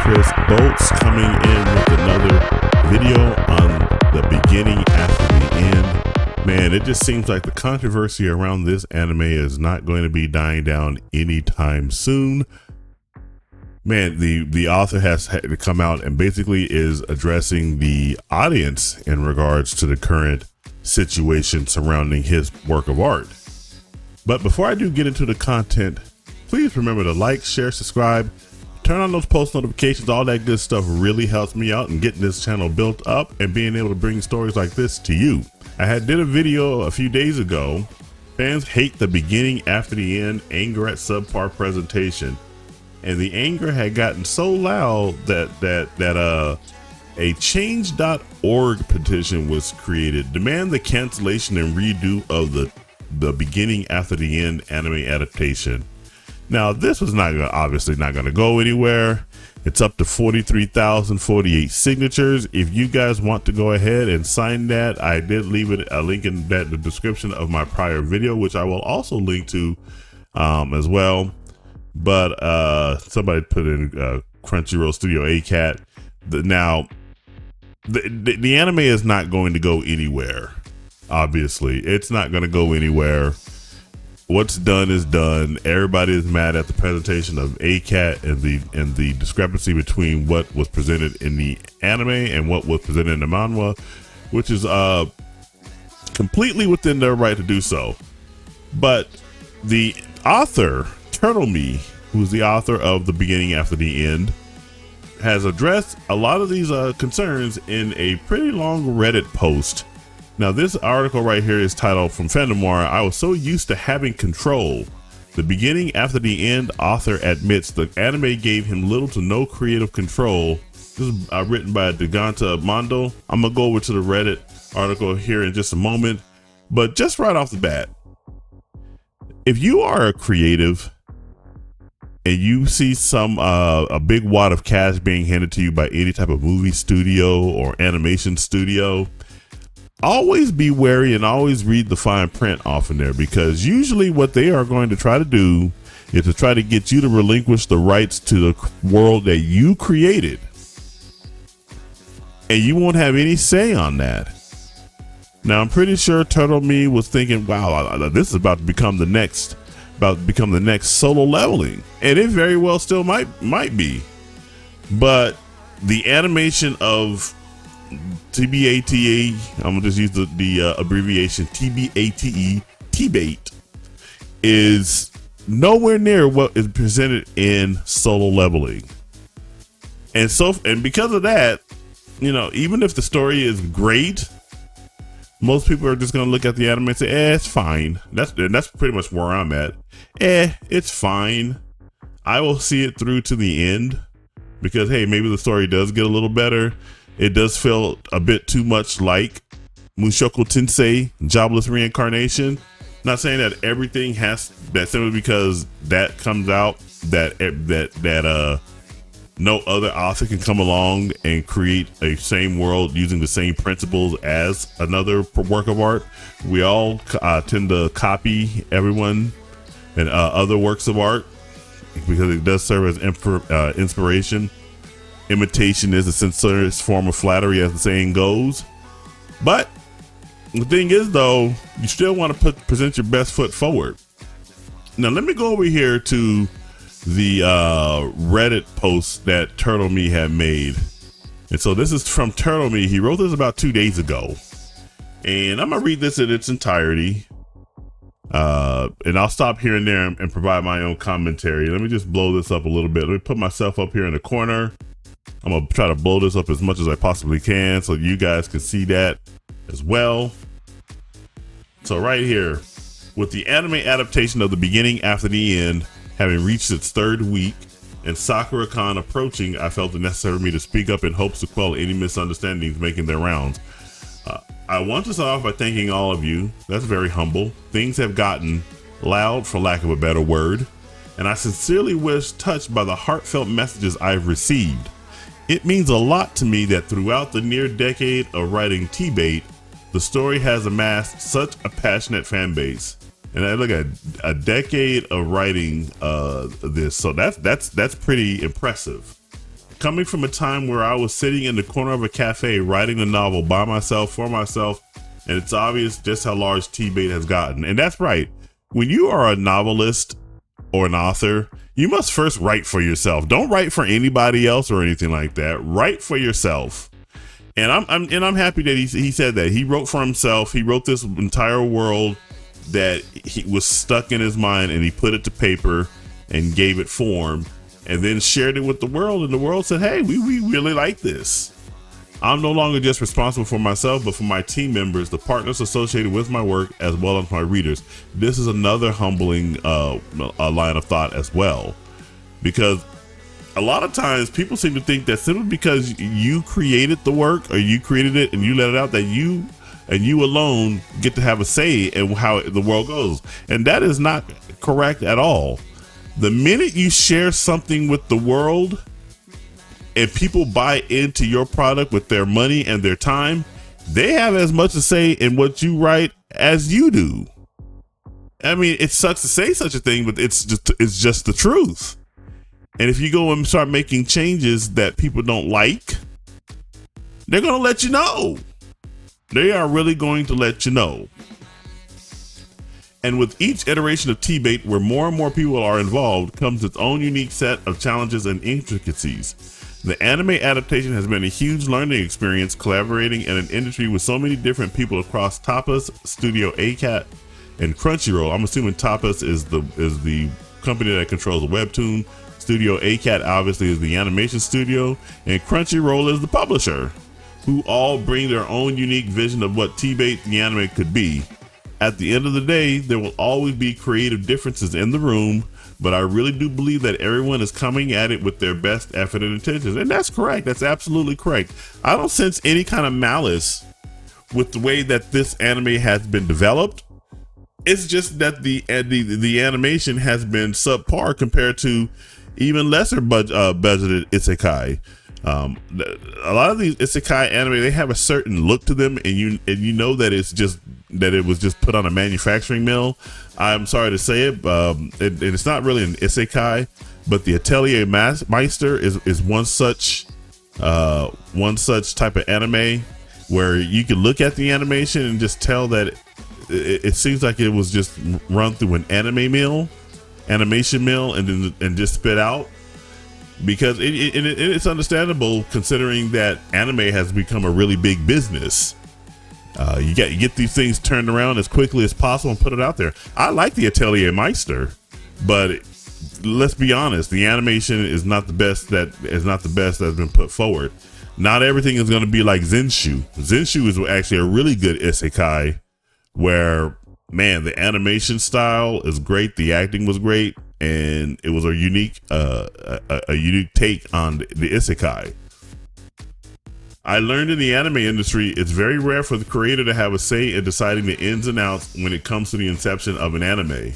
Chris Bolts coming in with another video on the beginning after the end. Man, it just seems like the controversy around this anime is not going to be dying down anytime soon. Man, the author has had to come out and basically is addressing the audience in regards to the current situation surrounding his work of art. But before I do get into the content, please remember to like, share, subscribe, turn on those post notifications. All that good stuff really helps me out in getting this channel built up and being able to bring stories like this to you. I did a video a few days ago. Fans hate the beginning after the end, anger at subpar presentation. And the anger had gotten so loud that a change.org petition was created, demand the cancellation and redo of the beginning after the end anime adaptation. Now, this was obviously not going to go anywhere. It's up to 43,048 signatures. If you guys want to go ahead and sign that, I did leave a link in the description of my prior video, which I will also link to as well. But somebody put in Crunchyroll Studio ACAT. Now, the anime is not going to go anywhere. Obviously, it's not going to go anywhere. What's done is done. Everybody is mad at the presentation of ACAT and the discrepancy between what was presented in the anime and what was presented in the manhwa, which is completely within their right to do so. But the author, TurtleMe, who's the author of The Beginning After the End, has addressed a lot of these concerns in a pretty long Reddit post. Now, this article right here is titled, "From Fandomoir, I was so used to having control. The beginning after the end, author admits the anime gave him little to no creative control." This is written by Diganta Mondo. I'm gonna go over to the Reddit article here in just a moment, but just right off the bat, if you are a creative and you see a big wad of cash being handed to you by any type of movie studio or animation studio, always be wary and always read the fine print off in there, because usually what they are going to try to do is to try to get you to relinquish the rights to the world that you created, and you won't have any say on that. Now, I'm pretty sure TurtleMe was thinking, wow, this is about to become the next Solo Leveling, and it very well still might be. But the animation of TBATE, I'm gonna just use the abbreviation TBATE, T-Bait, is nowhere near what is presented in Solo Leveling. And because of that, you know, even if the story is great, most people are just gonna look at the anime and say, it's fine. That's pretty much where I'm at. It's fine. I will see it through to the end, because hey, maybe the story does get a little better. It does feel a bit too much like Mushoku Tensei, Jobless Reincarnation. Not saying that everything has that, simply because that comes out that no other author can come along and create a same world using the same principles as another work of art. We all tend to copy everyone and other works of art because it does serve as inspiration. Imitation is the sincerest form of flattery, as the saying goes. But the thing is, though, you still want to present your best foot forward. Now, let me go over here to the Reddit post that TurtleMe had made. And so this is from TurtleMe. He wrote this about 2 days ago. And I'm going to read this in its entirety. And I'll stop here and there and provide my own commentary. Let me just blow this up a little bit. Let me put myself up here in the corner. I'm going to try to blow this up as much as I possibly can so you guys can see that as well. So right here, with the anime adaptation of The Beginning After the End having reached its third week and Sakura-Con approaching, I felt it necessary for me to speak up in hopes to quell any misunderstandings making their rounds. I want to start off by thanking all of you. That's very humble. Things have gotten loud, for lack of a better word, and I sincerely wish touched by the heartfelt messages I've received. It means a lot to me that throughout the near decade of writing T-Bait, the story has amassed such a passionate fan base. And I look at a decade of writing this, so that's pretty impressive. coming from a time where I was sitting in the corner of a cafe writing the novel by myself, for myself, and it's obvious just how large T-Bait has gotten. And that's right. When you are a novelist or an author, you must first write for yourself. Don't write for anybody else or anything like that. Write for yourself. And I'm happy that he said that. He wrote for himself. He wrote this entire world that he was stuck in his mind, and he put it to paper and gave it form, and then shared it with the world, and the world said, hey, we really like this. I'm no longer just responsible for myself, but for my team members, the partners associated with my work, as well as my readers. This is another humbling line of thought as well, because a lot of times people seem to think that simply because you created the work, or you created it and you let it out, that you and you alone get to have a say in how the world goes. And that is not correct at all. The minute you share something with the world and people buy into your product with their money and their time, they have as much to say in what you write as you do. I mean, it sucks to say such a thing, but it's just the truth. And if you go and start making changes that people don't like, they're going to let you know. They are really going to let you know. And with each iteration of T-Bait, where more and more people are involved, comes its own unique set of challenges and intricacies. The anime adaptation has been a huge learning experience, collaborating in an industry with so many different people across Tapas, Studio ACAT, and Crunchyroll. I'm assuming Tapas is the company that controls the webtoon. Studio ACAT obviously is the animation studio, and Crunchyroll is the publisher, who all bring their own unique vision of what T-Bait the anime could be. At the end of the day, there will always be creative differences in the room, but I really do believe that everyone is coming at it with their best effort and intentions. And that's correct. That's absolutely correct. I don't sense any kind of malice with the way that this anime has been developed. It's just that the animation has been subpar compared to even lesser budgeted isekai. A lot of these isekai anime, they have a certain look to them, and you know that it was just put on a manufacturing mill. I'm sorry to say it, it's not really an isekai, but the Atelier Meister is one such type of anime where you can look at the animation and just tell that it seems like it was just run through an animation mill, and just spit out. Because it's understandable, considering that anime has become a really big business. You get these things turned around as quickly as possible and put it out there. I like the Atelier Meister, but let's be honest, the animation is not the best that's been put forward. Not everything is going to be like Zenshu. Zenshu is actually a really good isekai, where, man, the animation style is great, the acting was great, and it was a unique take on the isekai. I learned in the anime industry, it's very rare for the creator to have a say in deciding the ins and outs when it comes to the inception of an anime.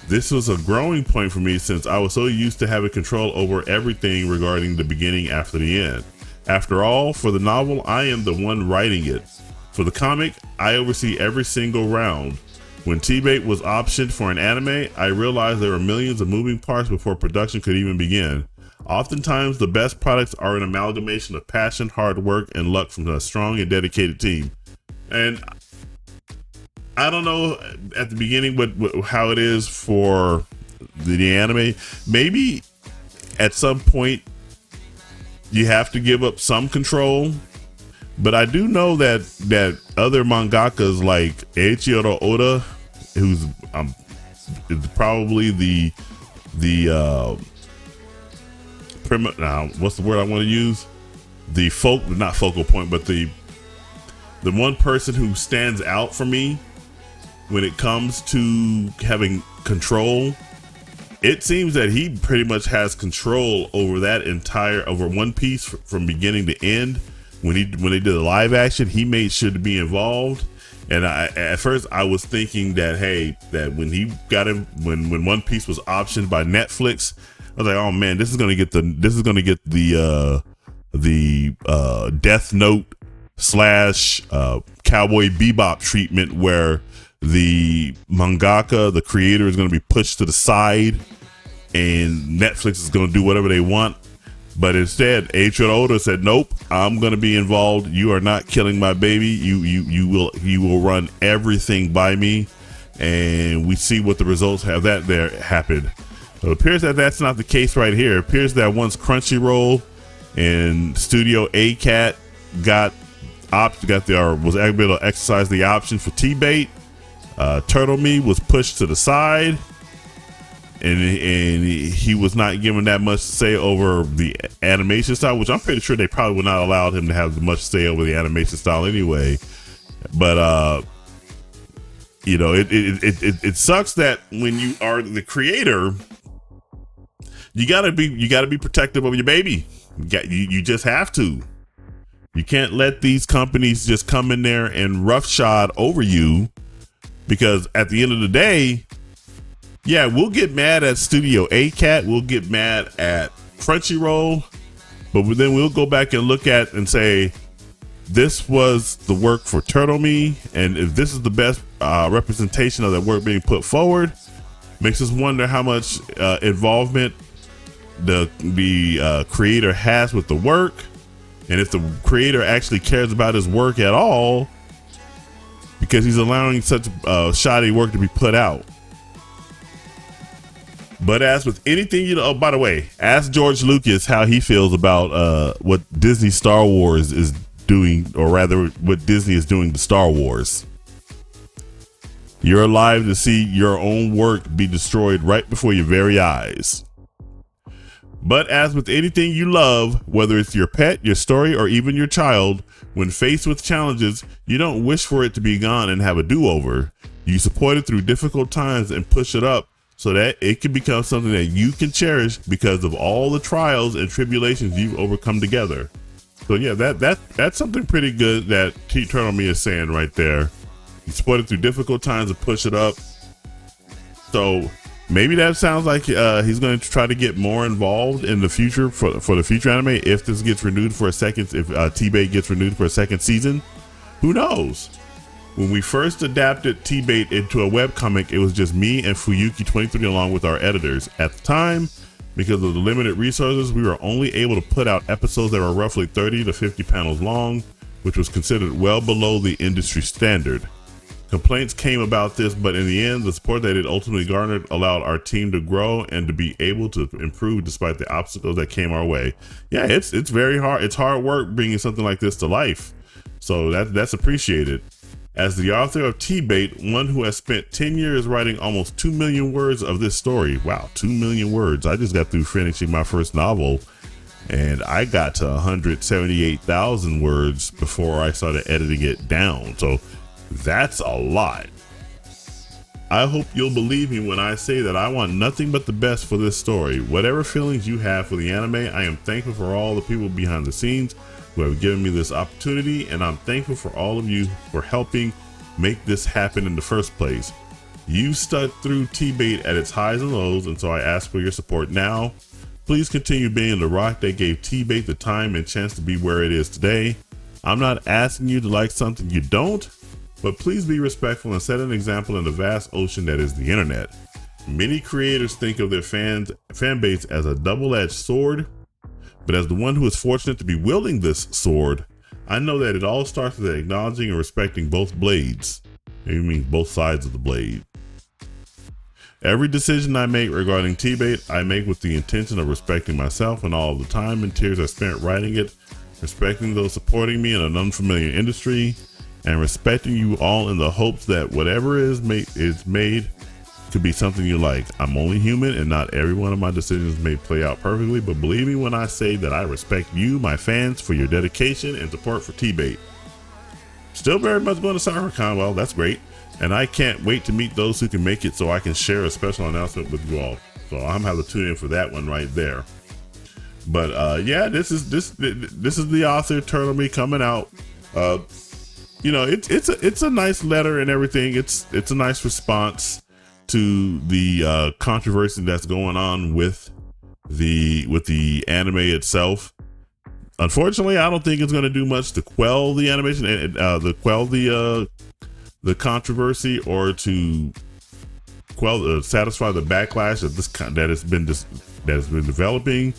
This was a growing point for me, since I was so used to having control over everything regarding the beginning after the end. After all, for the novel, I am the one writing it. For the comic, I oversee every single round. When T-Bait was optioned for an anime, I realized there were millions of moving parts before production could even begin. Oftentimes, the best products are an amalgamation of passion, hard work, and luck from a strong and dedicated team. And I don't know at the beginning how it is for the anime. Maybe at some point you have to give up some control. But I do know that other mangakas like Eiichiro Oda, who's is probably what's the word I want to use? Not focal point, but the one person who stands out for me when it comes to having control. It seems that he pretty much has control over over One Piece from beginning to end. When they did the live action, he made sure to be involved. And at first I was thinking that, hey, that when One Piece was optioned by Netflix, I was like, oh man, this is gonna get the Death Note / Cowboy Bebop treatment, where the mangaka, the creator, is gonna be pushed to the side, and Netflix is gonna do whatever they want. But instead, Eiichiro Oda said, "Nope, I'm going to be involved. You are not killing my baby. You will run everything by me." And we see what the results have that there happened. So it appears that that's not the case right here. It appears that once Crunchyroll and Studio A-Cat was able to exercise the option for T-Bait, TurtleMe was pushed to the side, and he was not given that much say over the animation style, which I'm pretty sure they probably would not allow him to have much say over the animation style anyway. But it sucks that when you are the creator, you gotta be protective of your baby. You just have to. You can't let these companies just come in there and roughshod over you, because at the end of the day, yeah, we'll get mad at Studio A-Cat, we'll get mad at Crunchyroll, but then we'll go back and look at and say, this was the work for TurtleMe, and if this is the best representation of that work being put forward, makes us wonder how much involvement the creator has with the work, and if the creator actually cares about his work at all, because he's allowing such shoddy work to be put out. But as with anything, oh, by the way, ask George Lucas how he feels about what Disney Star Wars is doing, or rather what Disney is doing to Star Wars. You're alive to see your own work be destroyed right before your very eyes. But as with anything you love, whether it's your pet, your story, or even your child, when faced with challenges, you don't wish for it to be gone and have a do-over. You support it through difficult times and push it up so that it can become something that you can cherish because of all the trials and tribulations you've overcome together. So yeah, that's something pretty good that TurtleMe is saying right there. You support it through difficult times and push it up. So maybe that sounds like he's going to try to get more involved in the future for the future anime. If this gets renewed for a second, if T-Bait gets renewed for a second season, who knows? When we first adapted T-Bait into a webcomic, it was just me and Fuyuki23 along with our editors. At the time, because of the limited resources, we were only able to put out episodes that were roughly 30 to 50 panels long, which was considered well below the industry standard. Complaints came about this, but in the end, the support that it ultimately garnered allowed our team to grow and to be able to improve despite the obstacles that came our way. Yeah, it's very hard. It's hard work bringing something like this to life. So that's appreciated. As the author of T-Bait, one who has spent 10 years writing almost 2 million words of this story. Wow, 2 million words. I just got through finishing my first novel, and I got to 178,000 words before I started editing it down. So that's a lot. I hope you'll believe me when I say that I want nothing but the best for this story. Whatever feelings you have for the anime, I am thankful for all the people behind the scenes who have given me this opportunity, and I'm thankful for all of you for helping make this happen in the first place. You stuck through T-Bait at its highs and lows, and so I ask for your support now. Please continue being the rock that gave T-Bait the time and chance to be where it is today. I'm not asking you to like something you don't, but please be respectful and set an example in the vast ocean that is the internet. Many creators think of their fan base as a double-edged sword, but as the one who is fortunate to be wielding this sword, I know that it all starts with acknowledging and respecting both blades. It means both sides of the blade. Every decision I make regarding T-Bait, I make with the intention of respecting myself and all of the time and tears I spent writing it, respecting those supporting me in an unfamiliar industry, and respecting you all in the hopes that whatever is made could be something you like. I'm only human, and not every one of my decisions may play out perfectly, but believe me when I say that I respect you, my fans, for your dedication and support for T-Bait. Still very much going to SoccerCon. Well, that's great, and I can't wait to meet those who can make it so I can share a special announcement with you all. So I'm gonna have to tune in for that one right there. But yeah, this is the author TurtleMe coming out. It's a nice letter and everything. It's a nice response to the controversy that's going on with the anime itself. Unfortunately, I don't think it's going to do much to quell the animation and the controversy, or to satisfy the backlash that has been developing.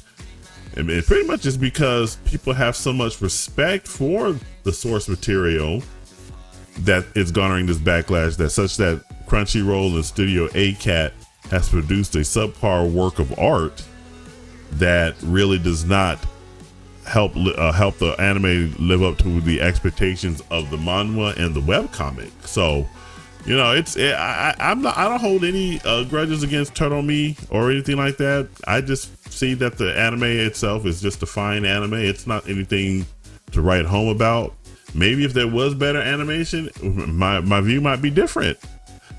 And it pretty much is because people have so much respect for the source material that it's garnering this backlash, that such that Crunchyroll and Studio A-Cat has produced a subpar work of art that really does not help the anime live up to the expectations of the manhwa and the webcomic. So, you know, I don't hold any grudges against TurtleMe or anything like that. I just see that the anime itself is just a fine anime. It's not anything to write home about. Maybe if there was better animation, my view might be different.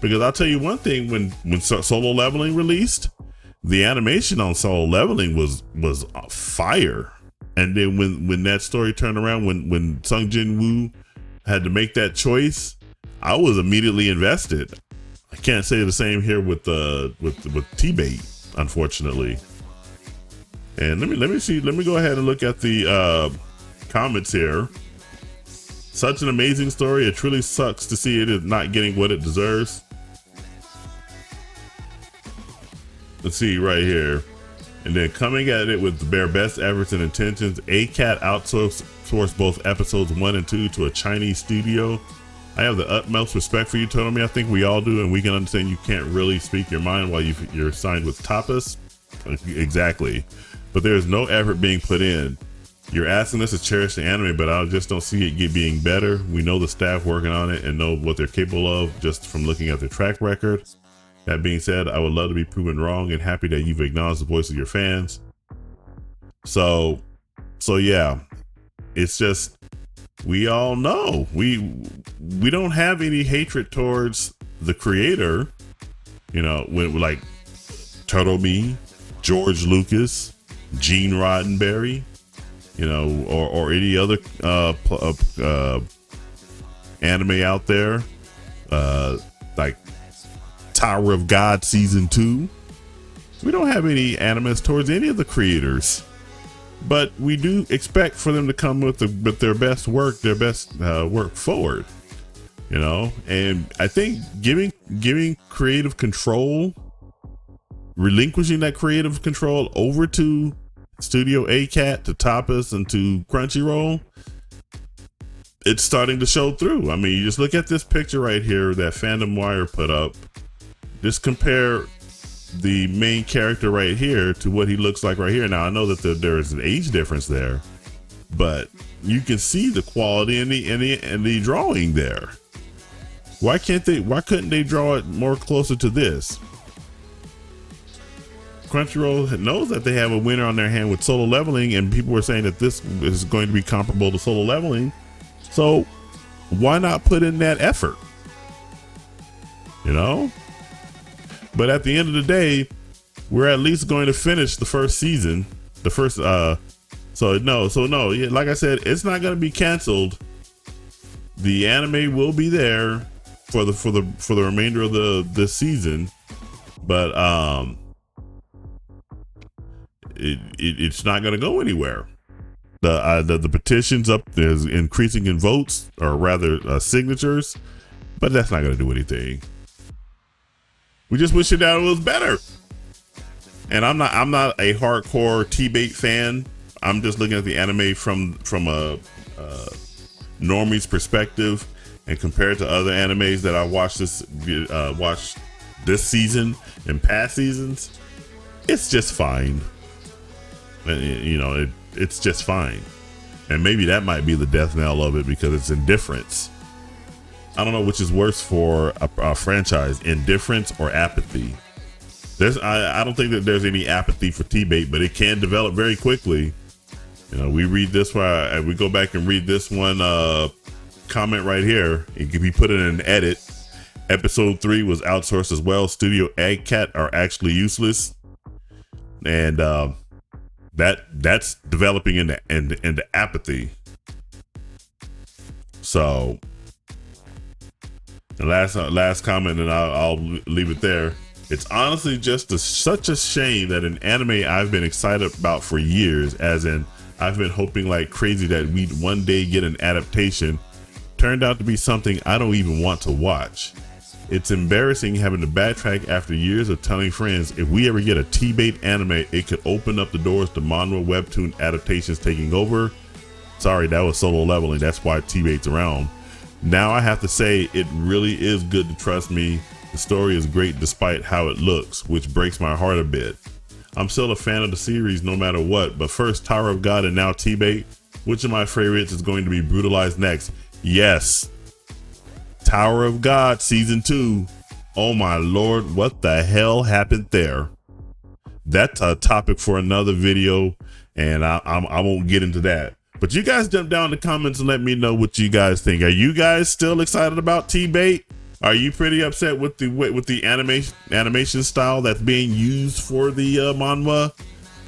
Because I'll tell you one thing: when Solo Leveling released, the animation on Solo Leveling was fire. And then when that story turned around, when Sung Jin Woo had to make that choice, I was immediately invested. I can't say the same here with T-Bait, unfortunately. And let me go ahead and look at the comments here. Such an amazing story. It truly sucks to see it is not getting what it deserves. Let's see right here. And then coming at it with their best efforts and intentions, A-Cat outsourced both episodes 1 and 2 to a Chinese studio. I have the utmost respect for you, TurtleMe. I think we all do, and we can understand you can't really speak your mind while you're signed with Tapas. Exactly. But there's no effort being put in. You're asking us to cherish the anime, but I just don't see it being better. We know the staff working on it and know what they're capable of just from looking at their track record. That being said, I would love to be proven wrong and happy that you've acknowledged the voice of your fans. So yeah, it's just, we all know we don't have any hatred towards the creator. You know, when like TurtleMe, George Lucas, Gene Roddenberry, you know, or any other anime out there, like Tower of God season 2. We don't have any animus towards any of the creators, but we do expect for them to come with their best work, work forward, you know. And I think giving creative control, relinquishing that creative control over to Studio A-Cat, to Tapas, and to Crunchyroll, it's starting to show through. I mean, you just look at this picture right here that Fandom Wire put up. Just compare the main character right here to what he looks like right here. Now, I know that there is an age difference there, but you can see the quality in the drawing there. Why couldn't they draw it more closer to this? Crunchyroll knows that they have a winner on their hand with Solo Leveling, and people were saying that this is going to be comparable to Solo Leveling. So why not put in that effort? You know? But at the end of the day, we're at least going to finish the first season. Like I said, it's not going to be canceled. The anime will be there for the remainder of the season, but it's not going to go anywhere. The petitions up is increasing in votes, or rather signatures, but that's not going to do anything. We just wish that it was better. And I'm not a hardcore T-Bait fan. I'm just looking at the anime from a normie's perspective, and compared to other animes that I watched this season and past seasons, it's just fine. You know, it's just fine. And maybe that might be the death knell of it, because it's indifference. I don't know which is worse for a franchise, indifference or apathy. I don't think that there's any apathy for T-Bait, but it can develop very quickly. You know, we read this one, we go back and read this one comment right here. It can be put in an edit. Episode 3 was outsourced as well. Studio A-Cat are actually useless, and that's developing into apathy. So. The last comment, and I'll leave it there. It's honestly just such a shame that an anime I've been excited about for years, as in I've been hoping like crazy that we'd one day get an adaptation, turned out to be something I don't even want to watch. It's embarrassing having to backtrack after years of telling friends if we ever get a T-bait anime, it could open up the doors to manga webtoon adaptations taking over. Sorry, that was Solo Leveling. That's why T-bait's around. Now I have to say it really is good to trust me. The story is great despite how it looks, which breaks my heart a bit. I'm still a fan of the series no matter what, but first Tower of God and now T-bait. Which of my favorites is going to be brutalized next? Yes, Tower of God season 2. Oh my lord, what the hell happened there? That's a topic for another video, and I won't get into that. But you guys jump down in the comments and let me know what you guys think. Are you guys still excited about T-bait? Are you pretty upset with the animation style that's being used for the manhwa?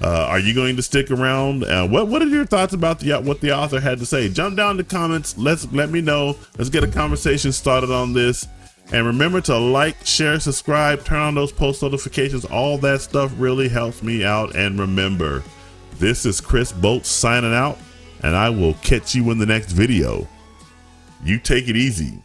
Are you going to stick around? What are your thoughts about what the author had to say? Jump down in the comments. Let me know. Let's get a conversation started on this. And remember to like, share, subscribe, turn on those post notifications. All that stuff really helps me out. And remember, this is Chris Bolt signing out, and I will catch you in the next video. You take it easy.